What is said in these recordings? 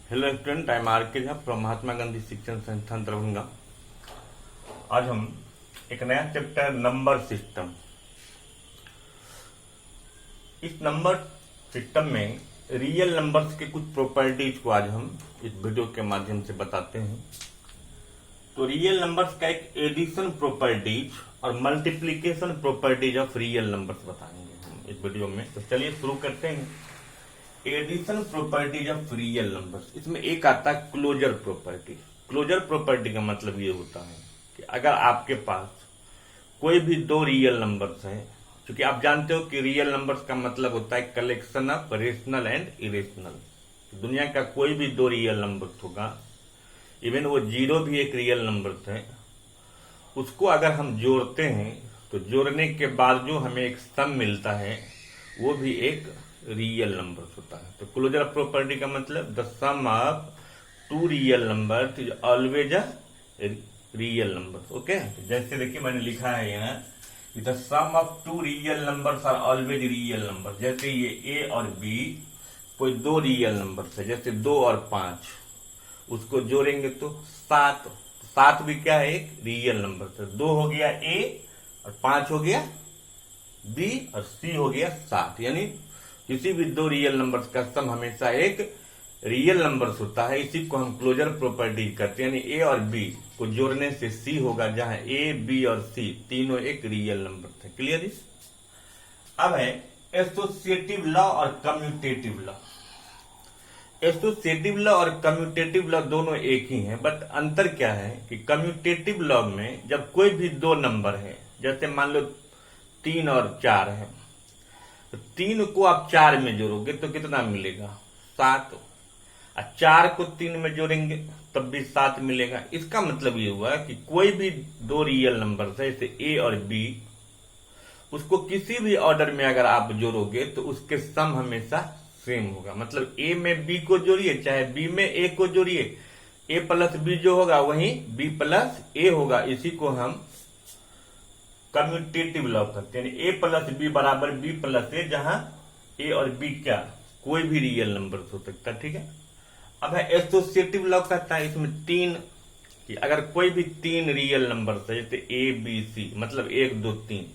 Hello student, I am R K Jha from Mahatma Gandhi शिक्षण संस्थान दरभंगा। आज हम एक नया चैप्टर नंबर सिस्टम, इस नंबर सिस्टम में रियल नंबर्स के कुछ प्रॉपर्टीज को आज हम इस वीडियो के माध्यम से बताते हैं। तो रियल नंबर्स का एक एडिशन प्रॉपर्टीज और multiplication properties of real numbers बताएंगे हम इस वीडियो में। तो चलिए शुरू करते हैं। Addition properties of real numbers, इसमें एक आता है क्लोजर प्रॉपर्टी। क्लोजर प्रॉपर्टी का मतलब ये होता है कि अगर आपके पास कोई भी दो रियल नंबर्स हैं, क्योंकि आप जानते हो कि रियल नंबर्स का मतलब होता है collection of rational and irrational. दुनिया का कोई भी दो रियल नंबर होगा, इवन वो जीरो भी एक रियल नंबर है, उसको अगर हम जोड़ते हैं तो जोड़ने के बाद जो हमें एक सम मिलता है वो भी एक रियल नंबर होता है। तो क्लोजर प्रॉपर्टी का मतलब the sum of two real number is always a real number. Okay, जैसे देखिए मैंने लिखा है यहाँ the sum of two real numbers are always real number. जैसे ये ए और बी कोई दो रियल नंबर है, जैसे 2 और 5, उसको जोड़ेंगे तो 7। 7 भी क्या है, एक रियल नंबर है। 2 हो गया ए और 5 हो गया बी और सी हो गया 7। यानी किसी भी दो रियल नंबर्स का सम हमेशा एक रियल नंबर्स होता है। इसी को हम क्लोजर प्रॉपर्टी करते हैं। यानी ए और बी को जोड़ने से सी होगा, जहां ए बी और सी तीनों एक रियल नंबर थे। क्लियर इस? अब है एसोसिएटिव लॉ और कम्यूटेटिव लॉ। एसोसिएटिव लॉ और कम्यूटेटिव लॉ दोनों एक ही हैं, बट अंतर क्या है कि कम्यूटेटिव लॉ में जब कोई भी दो नंबर है, जैसे मान लो 3 और 4 है, तो 3 को आप 4 में जोड़ोगे तो कितना मिलेगा, 7। और 4 को 3 में जोड़ेंगे तब भी 7 मिलेगा। इसका मतलब ये हुआ कि कोई भी दो रियल नंबर है, जैसे ए और बी, उसको किसी भी ऑर्डर में अगर आप जोड़ोगे तो उसके सम हमेशा सेम होगा। मतलब ए में बी को जोड़िए चाहे बी में ए को जोड़िए, ए प्लस बी जो होगा वही बी प्लस ए होगा। इसी को हम कम्यूटेटिव लॉ करते हैं। ए प्लस बी बराबर बी प्लस ए, जहां ए और बी क्या कोई भी रियल नंबर हो सकता है। ठीक है। अब है एसोसिएटिव लॉ कहता है इसमें 3 कि अगर कोई भी 3 रियल नंबर है, जैसे ए बी सी, मतलब 1 2 3,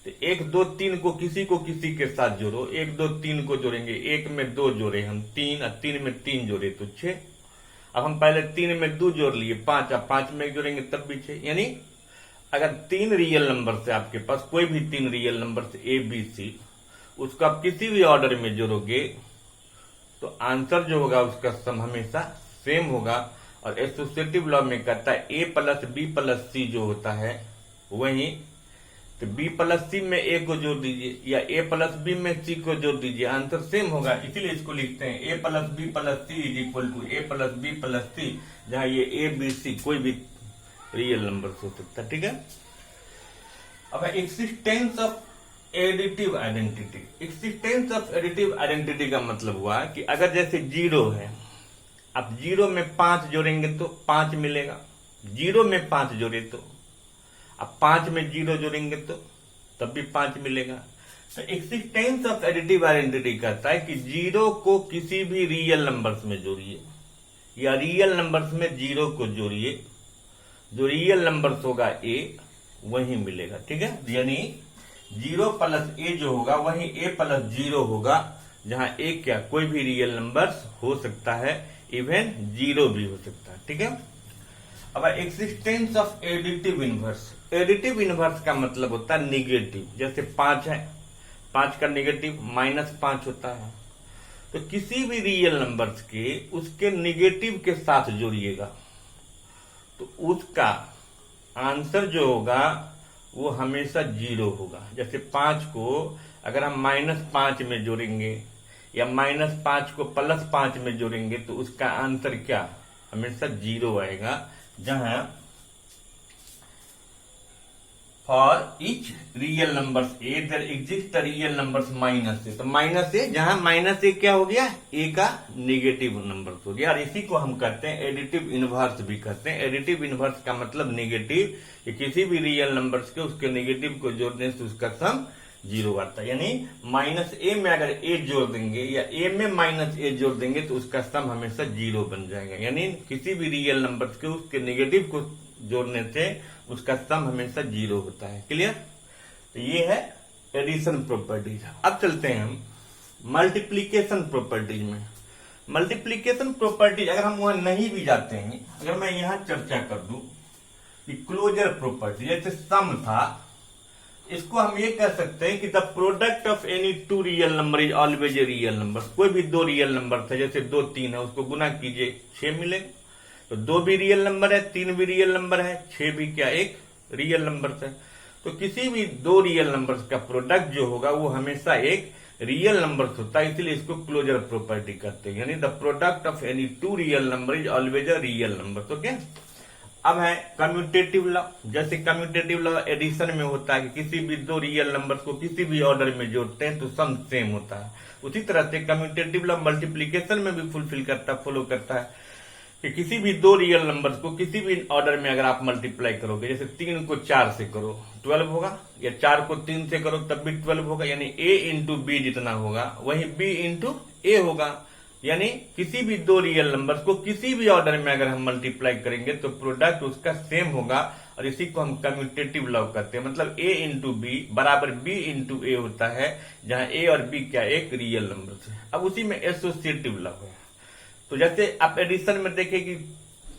तो 1 2 3 को किसी के साथ जोड़ो। 1 2 3 को जोड़ेंगे, 1 में 2 जोड़े हम 3 और 3 में 3 जोड़े तो 6। अब हम पहले 3 में 2 जोड़ लिए 5, अब 5 में जोड़ेंगे तब भी 6। यानी अगर 3 रियल नंबर से आपके पास कोई भी 3 रियल नंबर से ए बी सी, उसको आप किसी भी ऑर्डर में जोड़ोगे तो आंसर जो होगा उसका सम हमेशा सेम होगा। और एसोसिएटिव लॉ में कहता है ए प्लस बी प्लस सी जो होता है वही, तो बी प्लस सी में ए को जोड़ दीजिए या ए प्लस बी में सी को जोड़ दीजिए, आंसर सेम होगा। इसीलिए इसको लिखते हैं A plus B plus C is equal to A plus B plus C, जहां ये ए बी सी कोई भी रियल नंबर हो सकता है। ठीक है। अब existence of additive identity. Existence of additive identity का मतलब हुआ कि अगर जैसे 0 है, आप 0 में 5 जोड़ेंगे तो 5 मिलेगा। 0 में 5 जोड़े तो आप 5 में 0 जोड़ेंगे तो तब भी 5 मिलेगा। तो एक्सिस्टेंस ऑफ एडिटिव आइडेंटिटी कहता है कि 0 को किसी भी रियल नंबर्स में जोड़िए या रियल नंबर्स में 0 को जोड़िए, जो रियल नंबर्स होगा ए वही मिलेगा। ठीक है। यानी 0 प्लस ए जो होगा वही ए प्लस 0 होगा, जहां ए क्या कोई भी रियल नंबर्स हो सकता है, इवन 0 भी हो सकता है। ठीक है। अब existence of additive inverse. Additive inverse का मतलब होता है निगेटिव। जैसे 5 है, 5 का निगेटिव -5 होता है। तो किसी भी रियल नंबर्स के उसके निगेटिव के साथ जोड़िएगा तो उसका आंसर जो होगा वो हमेशा 0 होगा। जैसे 5 को अगर हम -5 में जोड़ेंगे या -5 को +5 में जोड़ेंगे तो उसका आंसर क्या हमेशा 0 आएगा, जहां for each real numbers a there exist real numbers -a। तो -a, जहां -a क्या हो गया, ए का नेगेटिव नंबर हो गया। और इसी को हम कहते हैं एडिटिव इनवर्स भी कहते हैं। एडिटिव इनवर्स का मतलब नेगेटिव, कि किसी भी रियल नंबर्स के उसके नेगेटिव को जोड़ने से उसका सम जीरो आता है। यानी माइनस ए में अगर ए जोड़ देंगे या ए में माइनस ए जोड़ देंगे तो उसका सम हमेशा जीरो बन जाएगा। यानी किसी भी रियल नंबर के उसके नेगेटिव को जोड़ने से उसका सम हमेशा जीरो होता है। क्लियर? तो ये है एडिशन प्रॉपर्टीज। अब चलते हैं हम मल्टीप्लीकेशन प्रॉपर्टीज में। मल्टीप्लीकेशन प्रॉपर्टीज अगर हम वहां नहीं भी जाते हैं, अगर मैं यहां चर्चा कर दूं कि क्लोजर प्रॉपर्टी जैसे सम था, इसको हम ये कह सकते हैं कि the product of any two real number is always a real number. कोई भी दो रियल नंबर थे, जैसे 2 3 है, उसको गुना कीजिए 6 मिलेगा। तो 2 भी रियल नंबर है, 3 भी रियल नंबर है, 6 भी क्या एक रियल नंबर है। तो किसी भी दो रियल नंबर्स का प्रोडक्ट जो होगा वो हमेशा एक रियल नंबर होता है, इसलिए इसको क्लोजर प्रॉपर्टी कहते हैं। यानी the product of any two real number is always a real number. तो क्या अब है कम्यूटेटिव लॉ। जैसे कम्यूटेटिव लॉ एडिशन में होता है कि किसी भी दो रियल नंबर को किसी भी ऑर्डर में जोड़ते हैं तो सम सेम होता है। उसी तरह से कम्यूटेटिव लॉ मल्टीप्लीकेशन में भी फॉलो करता है कि किसी भी दो रियल नंबर्स को किसी भी ऑर्डर में अगर आप मल्टीप्लाई करोगे, जैसे 3 को 4 से करो 12 होगा, या 4 को 3 से करो तब भी 12 होगा। यानी a इंटू बी जितना होगा वही b इंटू ए होगा। यानी किसी भी दो रियल नंबर्स को किसी भी ऑर्डर में अगर हम मल्टीप्लाई करेंगे तो प्रोडक्ट उसका सेम होगा, और इसी को हम कम्यूटेटिव लॉ कहते हैं। मतलब a इंटू बी बराबर b इंटू ए होता है, जहां a और b क्या एक रियल नंबर है। अब उसी में एसोसिएटिव लॉ है। तो जैसे आप एडिशन में देखें कि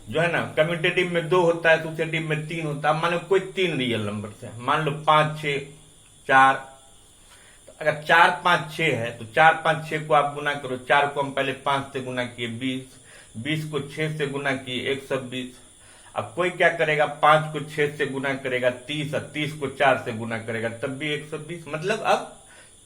जो है ना कम्यूटेटिव में 2 होता है, एसोसिएटिव में 3 होता है। मान लो कोई 3 रियल नंबर है, मान लो 5 6 4। अगर 4 5 6 है तो 4 5 6 को आप गुना करो। 4 को हम पहले 5 से गुना किए 20, 20 को 6 से गुना किए 120। अब कोई क्या करेगा, 5 को 6 से गुना करेगा 30, और 30 को 4 से गुना करेगा तब भी 120। मतलब अब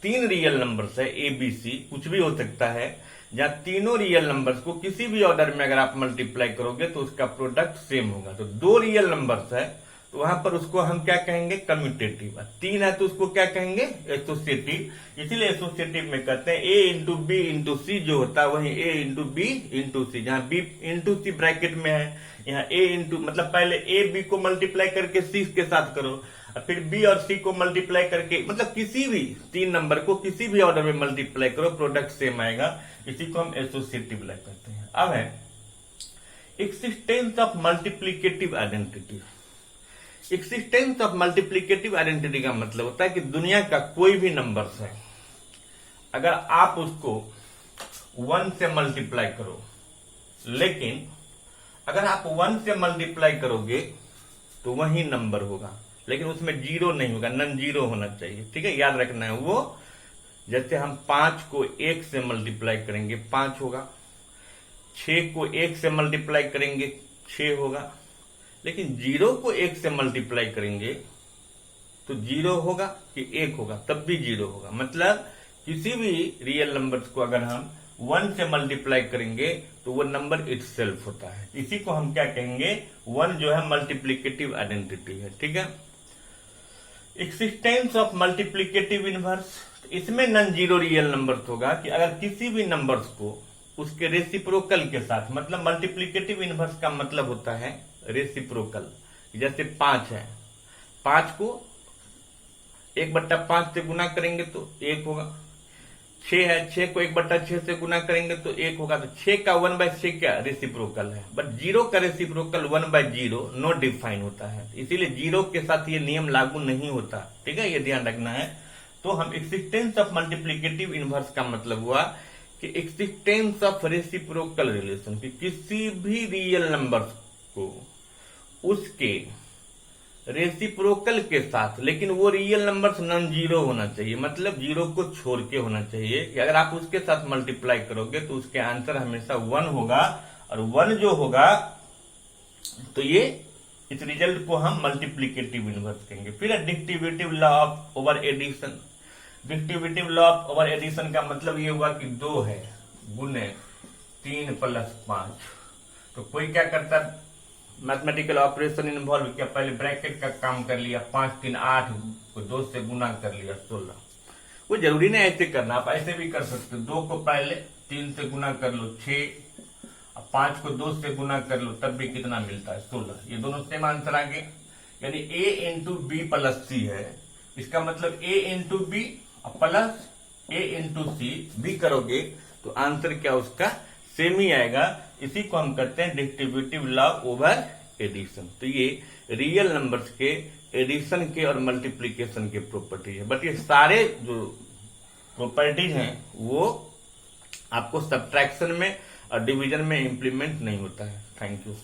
3 रियल नंबर्स है ए बी सी, कुछ भी हो सकता है, जहां तीनों रियल नंबर्स को किसी भी ऑर्डर में अगर आप मल्टीप्लाई करोगे तो उसका प्रोडक्ट सेम होगा। तो 2 रियल नंबर्स है तो वहां पर उसको हम क्या कहेंगे, कम्यूटेटिव। 3 है तो उसको क्या कहेंगे, एसोसिएटिव। इसीलिए एसोसिएटिव में कहते हैं ए इंटू बी इंटू सी जो होता है वही ए इंटू बी इंटू सी। जहां बी इंटू सी ब्रैकेट में है, यहाँ ए इंटू मतलब पहले ए बी को मल्टीप्लाई करके सी के साथ करो, फिर बी और सी को मल्टीप्लाई करके, मतलब किसी भी 3 नंबर को किसी भी ऑर्डर में मल्टीप्लाई करो प्रोडक्ट सेम आएगा। इसी को हम एसोसिएटिव लॉ कहते हैं। अब है existence of multiplicative identity. Existence of multiplicative identity का मतलब होता है कि दुनिया का कोई भी नंबर है, अगर आप उसको 1 से मल्टीप्लाई करो, लेकिन अगर आप 1 से मल्टीप्लाई करोगे तो वही नंबर होगा, लेकिन उसमें 0 नहीं होगा, नन 0 होना चाहिए। ठीक है, याद रखना है वो। जैसे हम 5 को 1 से मल्टीप्लाई करेंगे 5 होगा, 6 को 1 से मल्टीप्लाई करेंगे 6 होगा, लेकिन 0 को 1 से मल्टीप्लाई करेंगे तो 0 होगा कि 1 होगा, तब भी 0 होगा। मतलब किसी भी रियल नंबर्स को अगर हम 1 से मल्टीप्लाई करेंगे तो वो नंबर इटसेल्फ होता है। इसी को हम क्या कहेंगे, 1 जो है मल्टीप्लिकेटिव आइडेंटिटी है। ठीक है। एक्सिस्टेंस ऑफ मल्टीप्लिकेटिव इनवर्स, इसमें नॉन जीरो रियल नंबर होगा कि अगर किसी भी नंबर्स को उसके रेसिप्रोकल के साथ, मतलब मल्टीप्लिकेटिव इनवर्स का मतलब होता है रेसिप्रोकल। जैसे 5 है, 5 को 1/5 से गुना करेंगे तो 1 होगा। 6 है, 6 को 1/6 से गुना करेंगे तो 1 होगा। तो 6 का 1/6 क्या रेसिप्रोकल है, बट 0 का रेसिप्रोकल 1/0 नॉट डिफाइन होता है, इसीलिए 0 के साथ ये नियम लागू नहीं होता। ठीक है, ये ध्यान रखना है। तो हम एक्सिस्टेंस ऑफ मल्टीप्लिकेटिव इनवर्स का मतलब हुआ कि एक्सिस्टेंस ऑफ रेसिप्रोकल रिलेशन, कि किसी भी रियल नंबर को उसके रेसिप्रोकल के साथ, लेकिन वो रियल नंबर नॉन जीरो होना चाहिए, मतलब 0 को छोड़ के होना चाहिए, कि अगर आप उसके साथ मल्टीप्लाई करोगे तो उसके आंसर हमेशा 1 होगा, और 1 जो होगा तो ये इस रिजल्ट को हम मल्टीप्लिकेटिव इनवर्स कहेंगे। फिर distributive law of over addition. Distributive law of over addition का मतलब ये हुआ कि 2 है गुने 3 + 5। तो कोई क्या करता है, मैथमेटिकल ऑपरेशन इन्वॉल्व किया, पहले ब्रैकेट का काम कर लिया, 5 3 8 को 2 से गुना कर लिया 16। वो जरूरी नहीं ऐसे करना, आप ऐसे भी कर सकते हो। 2 को पहले 3 से गुना कर लो 6, अब 5 को 2 से गुना कर लो तब भी कितना मिलता है 16। ये दोनों सेम आंसर आ गए। यानी a इंटू बी प्लस सी है, इसका मतलब ए इंटू बी प्लस ए इंटू सी भी करोगे तो आंसर क्या उसका सेम ही आएगा। इसी को हम कहते हैं डिस्ट्रीब्यूटिव लॉ ओवर एडिशन। तो ये रियल नंबर्स के एडिशन के और मल्टीप्लीकेशन के प्रॉपर्टी है। बट ये सारे जो प्रॉपर्टीज हैं वो आपको सब्ट्रैक्शन में और डिवीजन में इंप्लीमेंट नहीं होता है। Thank you.